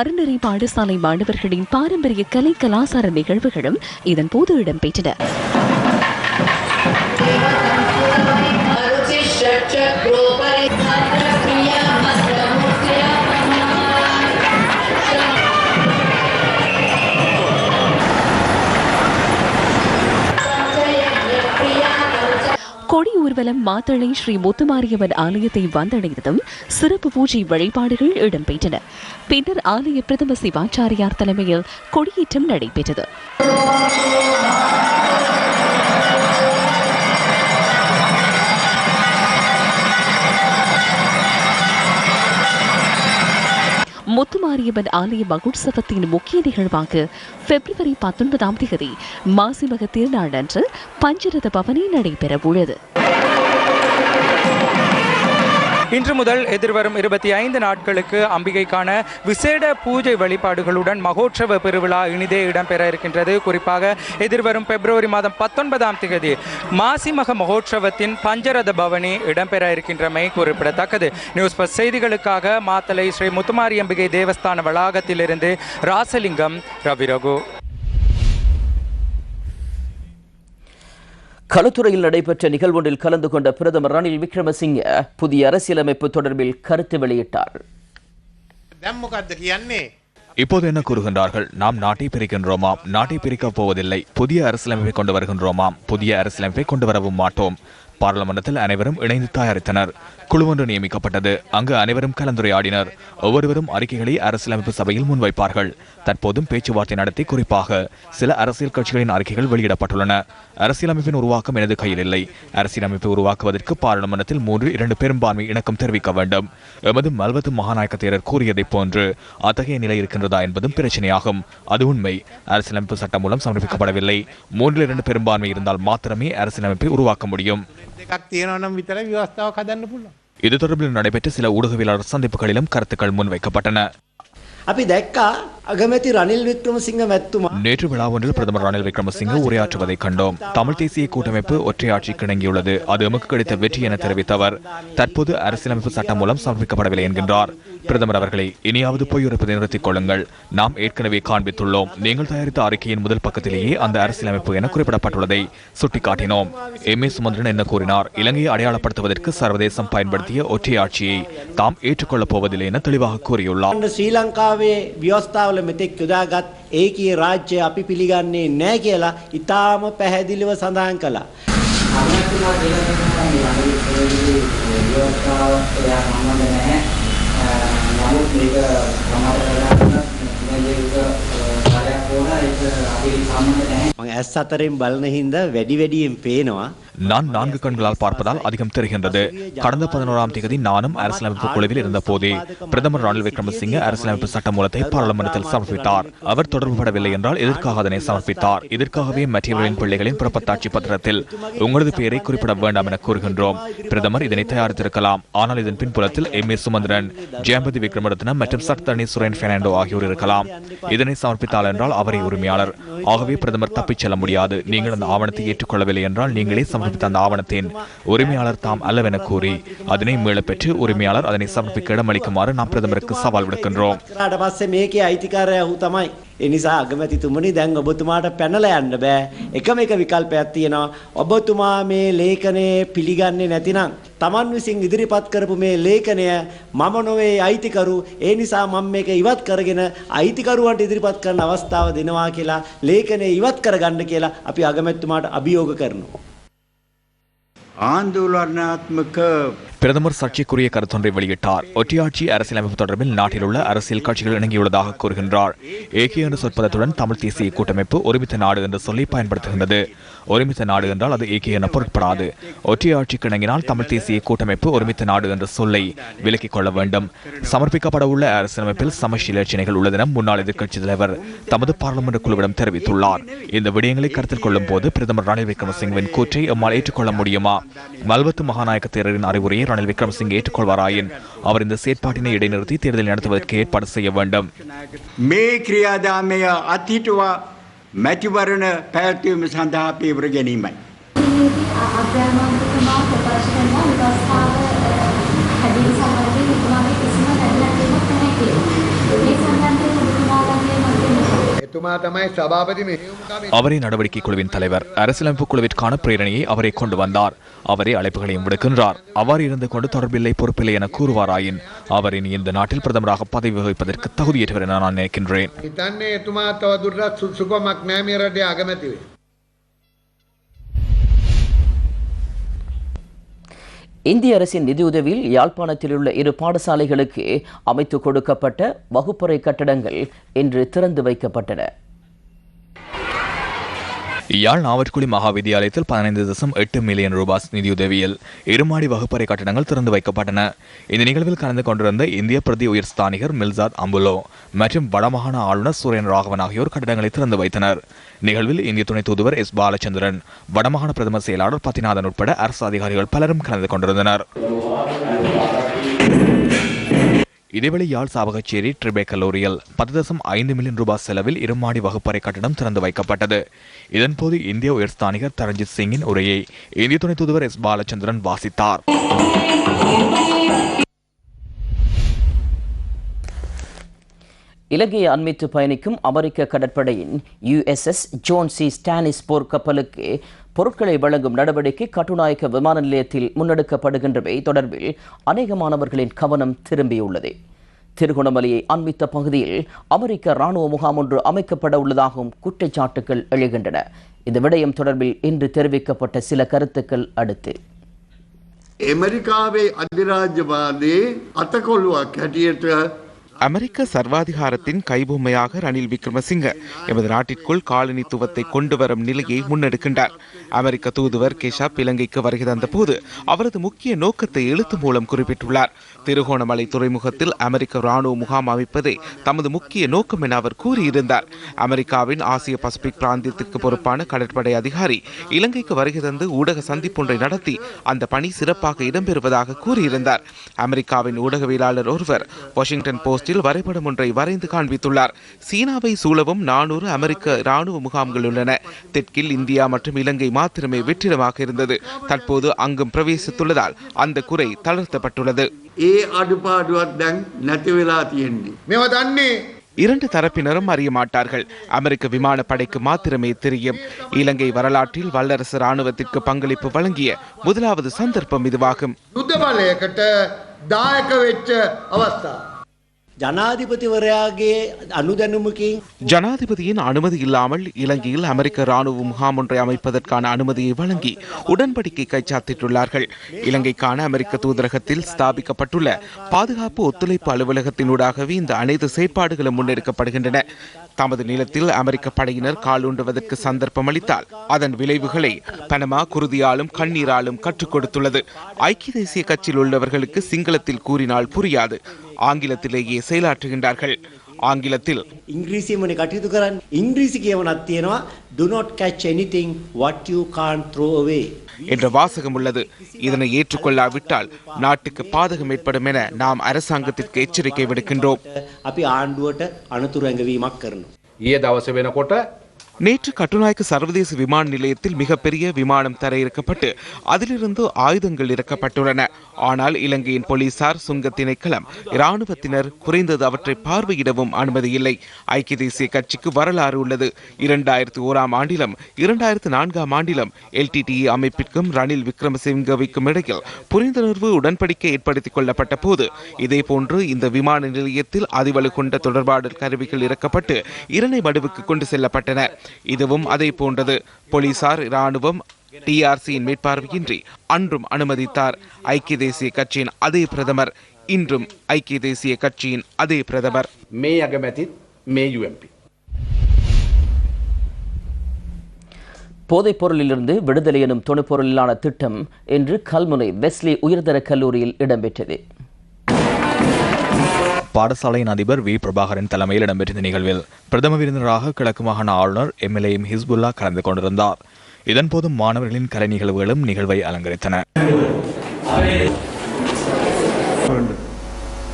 அறநெறி பாடசாலை மாணவர்களின் பாரம்பரிய கலை கலாசார நிகழ்வுகளும் இதன்போது இடம்பெற்றன. கொடி ஊர்வலம் மாத்தளை ஸ்ரீ முத்துமாரியம்மன் ஆலயத்தை வந்தடைந்ததும் சிறப்பு பூஜை வழிபாடுகள் இடம்பெற்றன. பின்னர் ஆலய பிரதம சிவாச்சாரியார் தலைமையில் கொடியேற்றம் நடைபெற்றது. முத்துமாரியம்மன் ஆலய மகோற்சவத்தின் முக்கிய நிகழ்வாக பிப்ரவரி 19ஆம் தேதி மாசிமக திருநாள் அன்று பஞ்சரத பவனி நடைபெறவுள்ளது. இன்று முதல் எதிர்வரும் 25 நாட்களுக்கு அம்பிகைக்கான விசேட பூஜை வழிபாடுகளுடன் மகோற்சவ பெருவிழா இனிதே இடம்பெற இருக்கின்றது. குறிப்பாக எதிர்வரும் பிப்ரவரி மாதம் 19ஆம் தேதி மாசிமக மகோற்சவத்தின் பஞ்சரத பவனி இடம்பெற இருக்கின்றமை குறிப்பிடத்தக்கது. நியூஸ் பஸ் செய்திகளுக்காக மாத்தளை ஸ்ரீ முத்துமாரி அம்பிகை தேவஸ்தான வளாகத்திலிருந்து ராசலிங்கம், ரவிரகு. களுத்துறையில் நடைபெற்ற நிகழ்வொன்றில் கலந்து கொண்ட பிரதமர் ரணில் விக்ரமசிங்க புதிய அரசியலமைப்பு தொடர்பில் கருத்து வெளியிட்டார். இப்போது என்ன கூறுகின்றார்கள்? நாம் நாட்டை பிரிக்கின்றோமாம், நாட்டை பிரிக்கப் போவதில்லை, புதிய அரசியலமைப்பை கொண்டு வருகின்றோமாம், புதிய அரசியலமைப்பை கொண்டு வரவும் மாட்டோம். பார்லமெண்டத்தில் அனைவரும் இணைந்து தயாரித்தனர். குழு ஒன்று நியமிக்கப்பட்டது. அங்கு அனைவரும் கலந்துரையாடினர். ஒவ்வொருவரும் அறிக்கைகளை அரசியலமைப்பு சபையில் முன்வைப்பார்கள். தற்போதும் பேச்சுவார்த்தை நடத்தி குறிப்பாக சில அரசியல் கட்சிகளின் அறிக்கைகள் வெளியிடப்பட்டுள்ளன. அரசியலமைப்பின் உருவாக்கம் எனது கையில் இல்லை. அரசியலமைப்பை உருவாக்குவதற்கு பாராளுமன்றத்தில் 3/2 பெரும்பான்மை இணக்கம் தெரிவிக்க வேண்டும். எமது மல்வத்து மகாநாயக்க தேரர் கூறியதைப் போன்று அத்தகைய நிலை இருக்கின்றதா என்பதும் பிரச்சனையாகும். அது உண்மை. அரசியலமைப்பு சட்டம் மூலம் சமர்ப்பிக்கப்படவில்லை. 3/2 பெரும்பான்மை இருந்தால் மாத்திரமே அரசியலமைப்பை உருவாக்க முடியும். இது தொடர்பில் நடைபெற்ற சில ஊடகவியலாளர் சந்திப்புகளிலும் கருத்துக்கள் முன்வைக்கப்பட்டன. நேற்று விழா ஒன்றில் பிரதமர் ரணில் விக்ரமசிங்க உரையாற்றுவதை கண்டோம். தமிழ் தேசிய கூட்டமைப்பு ஒற்றையாட்சிக்கு இணங்கியுள்ளது. அது எமக்கு கிடைத்த வெற்றி என தெரிவித்தவர் தற்போது அரசியலமைப்பு சட்டம் மூலம் சமர்ப்பிக்கப்படவில்லை என்கின்றார். பிரதமர் அவர்களை இனியாவது பொய்யுரைப்பதை நிறுத்திக் கொள்ளுங்கள். நாம் ஏற்கனவே காண்பித்துள்ளோம். நீங்கள் தயாரித்த அறிக்கையின் முதல் பக்கத்திலேயே அந்த அரசியலமைப்பு என குறிப்பிடப்பட்டுள்ளதை சுட்டிக்காட்டினோம். எம்.ஏ. சுமந்திரன் என்ன கூறினார்? இலங்கையை அடையாளப்படுத்துவதற்கு சர்வதேசம் பயன்படுத்திய ஒற்றையாட்சியை தாம் ஏற்றுக்கொள்ளப் போவதில்லை என தெளிவாக கூறியுள்ளார். ව්‍යවස්ථාවල මෙතෙක් යොදාගත් ඒකීය රාජ්‍ය අපි පිළිගන්නේ නැහැ කියලා ඉතාම පැහැදිලිව සඳහන් කළා. ඇස් අතරින් බලන හින්දා වැඩි වැඩියෙන් පේනවා. நான் 4 கண்களால் பார்ப்பதால் அதிகம் தெரிகின்றது. கடந்த 11ஆம் தேதி நானும் அரசியலமைப்பு குழுவில் இருந்த போதே பிரதமர் ரணில் விக்ரமசிங்க அரசியலமைப்பு சட்ட மூலத்தை பாராளுமன்றத்தில் சமர்ப்பித்தார். அவர் தொடர்புபடவில்லை என்றால் எதற்காக அதனை சமர்ப்பித்தார்? இதற்காகவே மற்றவர்களின் பிள்ளைகளின் பிறப்பத்தாட்சி பத்திரத்தில் உங்களது பெயரை குறிப்பிட வேண்டாம் என கூறுகின்றோம். பிரதமர் இதனை தயாரித்திருக்கலாம். ஆனால் இதன் பின்புலத்தில் எம்.ஏ. சுமந்திரன், ஜெயம்பதி விக்ரமரத்ன மற்றும் சட்டத்தரணி சுரேன் பெர்னாண்டோ ஆகியோர் இருக்கலாம். இதனை சமர்ப்பித்தால் என்றால் அவரே உரிமையாளர். ஆகவே பிரதமர் தப்பிச் செல்ல முடியாது. நீங்கள் அந்த ஆவணத்தை ஏற்றுக்கொள்ளவில்லை என்றால் நீங்களே அந்த ஆவணத்தின் உரிமையாளர் தாம் அல்லவென கூறி அதனை மீளப் பெற்று உரிமையாளர் அதனை சமர்ப்பிக்க இடமளிக்குமாறு நாம் பிரதமருக்கு சவால் விடுக்கின்றோம். එනිසා අගමැතිතුමනි දැන් ඔබතුමාට පැනලා යන්න බෑ. එකම එක විකල්පයක් තියෙනවා. ඔබතුමා මේ ලේඛනය පිළිගන්නේ නැතිනම් තමන් විසින් ඉදිරිපත් කරපු මේ ලේඛනය මම නොවේ අයිතිකරු. ඒ නිසා මම මේක ඉවත් කරගෙන අයිතිකරුවන්ට ඉදිරිපත් කරන අවස්ථාව දෙනවා කියලා ලේඛනය ඉවත් කරගන්න කියලා අපි අගමැතිතුමාට අභියෝග කරනවා. ආందోලනාත්මක பிரதமர் சர்ச்சைக்குரிய கருத்தொன்றை வெளியிட்டார். ஒற்றையாட்சி அரசியலமைப்பு தொடர்பில் நாட்டில் உள்ள அரசியல் கட்சிகள் இணங்கியுள்ளதாக கூறுகின்றார். ஏகே என்ற சொற்பதத்துடன் தமிழ் தேசிய கூட்டமைப்பு ஒருமித்த நாடு என்ற சொல்லை பயன்படுத்துகின்றது. ஒருமித்த நாடு என்றால் அது ஏகே என பொருட்படாது. ஒற்றையாட்சிக்கு இணங்கினால் தமிழ் தேசிய கூட்டமைப்பு ஒருமித்த நாடு என்ற சொல்லை விலக்கிக் கொள்ள வேண்டும். சமர்ப்பிக்கப்பட உள்ள அரசியலமைப்பில் சமச்சீரட்சணைகள் உள்ளதென முன்னாள் எதிர்க்கட்சித் தலைவர் தமது பாராளுமன்ற குழுவிடம் தெரிவித்துள்ளார். இந்த விடயங்களை கருத்தில் கொள்ளும் போது பிரதமர் ரணில் விக்ரமசிங்கவின் கூற்றை எம்மால் ஏற்றுக்கொள்ள முடியுமா? மல்வத்து மகாநாயக்க தேரரின் அறிவுரையை ரணில் விக்ரமசிங்கே ஏற்றுக்கொள்வாராயின் அவர் இந்த செயற்பாட்டினை இடைநிறுத்தி தேர்தல் நடத்துவதற்கு ஏற்பாடு செய்ய வேண்டும். මේ ක්‍රියාදාමය අත්හිටුවා මැතිවරණ පැවැත්වීම සඳහා පියවර ගැනීමයි. அவரே நடவடிக்கை குழுவின் தலைவர். அரசியலமைப்பு குழுவிற்கான பிரேரணையை அவரை கொண்டு வந்தார். அவரே அழைப்புகளையும் விடுக்கின்றார். அவ்வாறு இருந்து கொண்டு தொடர்பில்லை பொறுப்பில்லை என கூறுவாராயின் அவர் இனி இந்த நாட்டில் பிரதமராக பதவி வகிப்பதற்கு தகுதியற்றவர் என நான் நினைக்கின்றேன். இந்திய அரசின் நிதியுதவியில் யாழ்ப்பாணத்தில் உள்ள 2 பாடசாலைகளுக்கு அமைத்துக் கொடுக்கப்பட்ட வகுப்பறை கட்டடங்கள் இன்று திறந்து வைக்கப்பட்டன. யாழ் நாவற்குழி மகா வித்தியாலயத்தில் 15.8 மில்லியன் ரூபாய் நிதியுதவியில் 2 மாடி வகுப்பறை கட்டடங்கள் திறந்து வைக்கப்பட்டன. இந்த நிகழ்வில் கலந்து கொண்டிருந்த இந்திய பிரதி உயர் ஸ்தானிகர் மில்சாத் அம்புலோ மற்றும் வடமாகாண ஆளுநர் சூரியன் ராகவன் ஆகியோர் கட்டடங்களை திறந்து வைத்தனர். நிகழ்வில் இந்திய துணை தூதுவர் எஸ். பாலச்சந்திரன், வடமாகாண பிரதம செயலாளர் பத்திநாதன் உட்பட அரசு அதிகாரிகள் பலரும் கலந்து கொண்டிருந்தனர். இதேவேளை யாழ் சாவகச்சேரி ட்ரிபே கல்லூரியில் 10.5 மில்லியன் ரூபாய் செலவில் 2 மாடி வகுப்பறை கட்டடம் திறந்து வைக்கப்பட்டது. இதன்போது இந்திய உயர்ஸ்தானிகர் தரஞ்சித் சிங்கின் உரையை இந்திய துணை தூதுவர் எஸ். பாலச்சந்திரன் வாசித்தார். இலங்கையை அண்மித்து பயணிக்கும் அமெரிக்க கடற்படையின் USS ஜோன் சி ஸ்டானிஸ் போர் கப்பலுக்கு பொருட்களை வழங்கும் நடவடிக்கை கட்டுநாயக்க விமான நிலையத்தில் முன்னெடுக்கப்படுகின்றவை தொடர்பில் அநேக மாணவர்களின் கவனம் திரும்பியுள்ளது. திருகோணமலையை அண்மித்த பகுதியில் அமெரிக்க இராணுவ முகாம் ஒன்று அமைக்கப்பட உள்ளதாகவும் குற்றச்சாட்டுகள் எழுகின்றன. இந்த விடயம் தொடர்பில் இன்று தெரிவிக்கப்பட்ட சில கருத்துக்கள் அடுத்து அமெரிக்காவை அதிராஜ்யவாதி அத்தகொள்வாக் கட்டியற்ற அமெரிக்க சர்வாதிகாரத்தின் கைபொம்மையாக ரணில் விக்ரமசிங்க எமது நாட்டிற்குள் காலனித்துவத்தை கொண்டு வரும் நிலையை முன்னெடுக்கின்றார். அமெரிக்க தூதுவர் கேஷப் இலங்கைக்கு வருகை தந்த போது அவரது முக்கிய நோக்கத்தை எழுத்து மூலம் குறிப்பிட்டுள்ளார். திருகோணமலை துறைமுகத்தில் அமெரிக்க இராணுவ முகாம் அமைப்பதே தமது முக்கிய நோக்கம் என அவர் கூறியிருந்தார். அமெரிக்காவின் ஆசிய பசிபிக் பிராந்தியத்திற்கு பொறுப்பான கடற்படை அதிகாரி இலங்கைக்கு வருகை தந்து ஊடக சந்திப்பொன்றை நடத்தி அந்த பணி சிறப்பாக இடம்பெறுவதாக கூறியிருந்தார். அமெரிக்காவின் ஊடகவியலாளர் ஒருவர் வாஷிங்டன் போஸ்டில் வரைபடம் ஒன்றை வரைந்து காண்பித்துள்ளார். சீனாவை சூழவும் 400 அமெரிக்க இராணுவ முகாம்கள் உள்ளன. தெற்கில் இந்தியா மற்றும் இலங்கை மாத்திரமே வெற்றிடமாக இருந்தது. தற்போது அங்கும் பிரவேசித்துள்ளதால் அந்த குறை தளர்த்தப்பட்டுள்ளது. இரண்டு தரப்பினரும் அறிய மாட்டார்கள். அமெரிக்க விமானப்படைக்கு மாத்திரமே தெரியும். இலங்கை வரலாற்றில் வல்லரசு இராணுவத்திற்கு பங்களிப்பு வழங்கிய முதலாவது சந்தர்ப்பம் இதுவாகும். ஜனாதிபதியின் அனுமதி இல்லாமல் இலங்கையில் அமெரிக்க இராணுவ முகாம் ஒன்றை அமைப்பதற்கான அனுமதியை வழங்கி உடன்படிக்கை கைச்சாத்திட்டுள்ளார்கள். இலங்கைக்கான அமெரிக்க தூதரகத்தில் ஸ்தாபிக்கப்பட்டுள்ள பாதுகாப்பு ஒத்துழைப்பு அலுவலகத்தினூடாகவே இந்த அனைத்து செயற்பாடுகளும் முன்னெடுக்கப்படுகின்றன. தமது நிலத்தில் அமெரிக்க படையினர் காலூன்றுவதற்கு சந்தர்ப்பம் அளித்தால் அதன் விளைவுகளை பனமா குருதியாலும் கண்ணீராலும் கற்றுக் கொடுத்துள்ளது. ஐக்கிய தேசிய கட்சியில் உள்ளவர்களுக்கு சிங்களத்தில் கூறினால் புரியாது. ஆங்கிலத்திலேயே செயலாற்றுகின்றார்கள். ஆங்கிலத்தில் ඉංග්‍රීසියෙන්මනේ කටයුතු කරන්නේ. ඉංග්‍රීසි කියවනක් තියෙනවා do not catch anything what you can't throw away என்ற வாசகம் உள்ளது. இதனை ஏற்றுக்கொள்ளாவிட்டால் நாட்டுக்கு பாதகம் ஏற்படும் என நாம் அரசாங்கத்திற்கு எச்சரிக்கை விடுக்கின்றோம். අපි ආණ්ඩුවට අනතුරු ඇඟවීමක් කරනවා. ඊයේ දවසේ වෙනකොට நேற்று கட்டுநாயக்க சர்வதேச விமான நிலையத்தில் மிகப்பெரிய விமானம் தரையிறக்கப்பட்டு அதிலிருந்து ஆயுதங்கள் இறக்கப்பட்டுள்ளன. ஆனால் இலங்கையின் போலீசார், சுங்க திணைக்களம், இராணுவத்தினர் குறைந்தது அவற்றை பார்வையிடவும் அனுமதி இல்லை. ஐக்கிய தேசிய கட்சிக்கு வரலாறு உள்ளது. 2001ஆம் ஆண்டிலும் 2004ஆம் ஆண்டிலும் LTTE அமைப்பிற்கும் ரணில் விக்ரமசிங்கவிற்கும் இடையில் புரிந்துணர்வு உடன்படிக்கை ஏற்படுத்திக் கொள்ளப்பட்ட போது இதேபோன்று இந்த விமான நிலையத்தில் அதிவலு கொண்ட தொடர்பாடல் கருவிகள் இறக்கப்பட்டு இரணை மடுவுக்கு கொண்டு செல்லப்பட்டன. இதுவும் அதே போன்றது. போலீசார், இராணுவம் TRCயின் மேற்பார்வையின்றி அன்றும் அனுமதித்தார். ஐக்கிய தேசிய கட்சியின் அதே பிரதமர், இன்றும் ஐக்கிய தேசிய கட்சியின் அதே பிரதமர். போதைப் பொருளிலிருந்து விடுதலை எனும் தொணுப்பொருளிலான திட்டம் இன்று கல்முனை வெஸ்லி உயர்தர கல்லூரியில் இடம்பெற்றது. பாடசாலையின் அதிபர் வி பிரபாகரன் தலைமையில் இடம்பெற்ற நிகழ்வில் பிரதம விருந்தினராக கிழக்கு மாகாண ஆளுநர் MLA ஹிஸ்புல்லா கலந்து கொண்டிருந்தார். இதன்போது மாணவர்களின் கலை நிகழ்வுகளும் நிகழ்வை அலங்கரித்தன.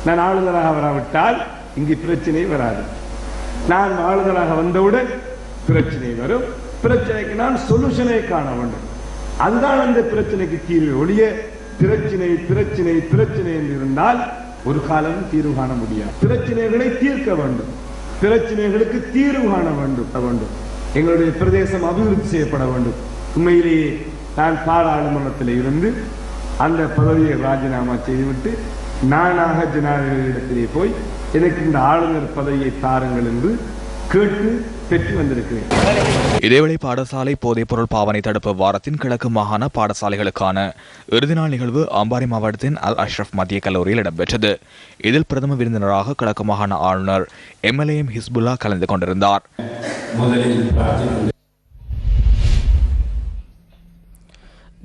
நான் ஆளுநராக வராவிட்டால் இங்கு பிரச்சனை வராது. நான் ஆளுநராக வந்தவுடன் பிரச்சனை வரும். பிரச்சனைக்கு நான் சொல்யூஷனை காண வேண்டும். அதுதான் அந்த பிரச்சனைக்கு தீர்வு. ஒழிய பிரச்சனை பிரச்சனை பிரச்சனை என்று இருந்தால் ஒரு காலம் தீர்வு காண முடியாது. பிரச்சனைகளை தீர்க்க வேண்டும். பிரச்சனைகளுக்கு தீர்வு காண வேண்டும். எங்களுடைய பிரதேசம் அபிவிருத்தி செய்யப்பட வேண்டும். உண்மையிலேயே நான் பாராளுமன்றத்தில் இருந்து அந்த பதவியை ராஜினாமா செய்துவிட்டு நானாக ஜனாதிபதியிடத்திலே போய் எனக்கு இந்த ஆளுநர் பதவியை தாருங்கள் என்று கேட்டு பெற்று வந்திருக்கிறேன். இதேவேளை பாடசாலை போதைப்பொருள் பாவனை தடுப்பு வாரத்தின் கிழக்கு மாகாண பாடசாலைகளுக்கான இறுதி நாள் நிகழ்வு அம்பாறை மாவட்டத்தின் அல் அஷ்ரப் மத்திய கல்லூரியில் இடம்பெற்றது. இதில் பிரதம விருந்தினராக கிழக்கு மாகாண ஆளுநர் MLA ஹிஸ்புல்லா கலந்து கொண்டிருந்தார்.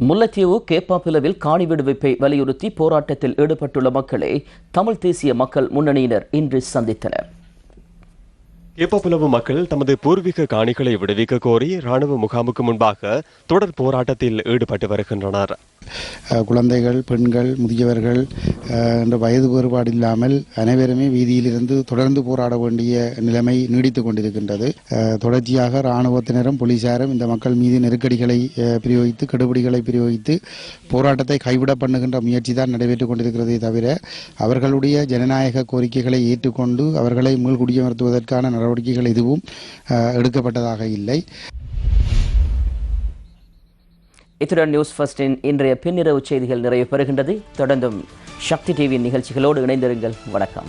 முல்லைத்தீவு கேப்பாப்பிலவில் காணி விடுவிப்பை வலியுறுத்தி போராட்டத்தில் ஈடுபட்டுள்ள மக்களை தமிழ் தேசிய மக்கள் முன்னணியினர் இன்று சந்தித்தனர். கேப்பாப்புலவு மக்கள் தமது பூர்வீக காணிகளை விடுவிக்க கோரி ராணுவ முகாமுக்கு முன்பாக தொடர் போராட்டத்தில் ஈடுபட்டு வருகின்றனர். குழந்தைகள், பெண்கள், முதியவர்கள் என்ற வயது வேறுபாடு இல்லாமல் அனைவருமே வீதியிலிருந்து தொடர்ந்து போராட வேண்டிய நிலைமை நீடித்துக் கொண்டிருக்கின்றது. தொடர்ச்சியாக இராணுவத்தினரும் போலீசாரும் இந்த மக்கள் மீது நெருக்கடிகளை பிரயோகித்து, கெடுபிடிகளை பிரயோகித்து போராட்டத்தை கைவிட பண்ணுகின்ற முயற்சி தான் நடைபெற்றுக் கொண்டிருக்கிறதே தவிர அவர்களுடைய ஜனநாயக கோரிக்கைகளை ஏற்றுக்கொண்டு அவர்களை மீள்குடியமர்த்துவதற்கான நடவடிக்கைகள் எதுவும் எடுக்கப்பட்டதாக இல்லை. இத்துடன் நியூஸ் ஃபர்ஸ்டின் இன்றைய பின்னிரவு செய்திகள் நிறைவு பெறுகின்றது. தொடர்ந்தும் சக்தி டிவியின் நிகழ்ச்சிகளோடு இணைந்திருங்கள். வணக்கம்.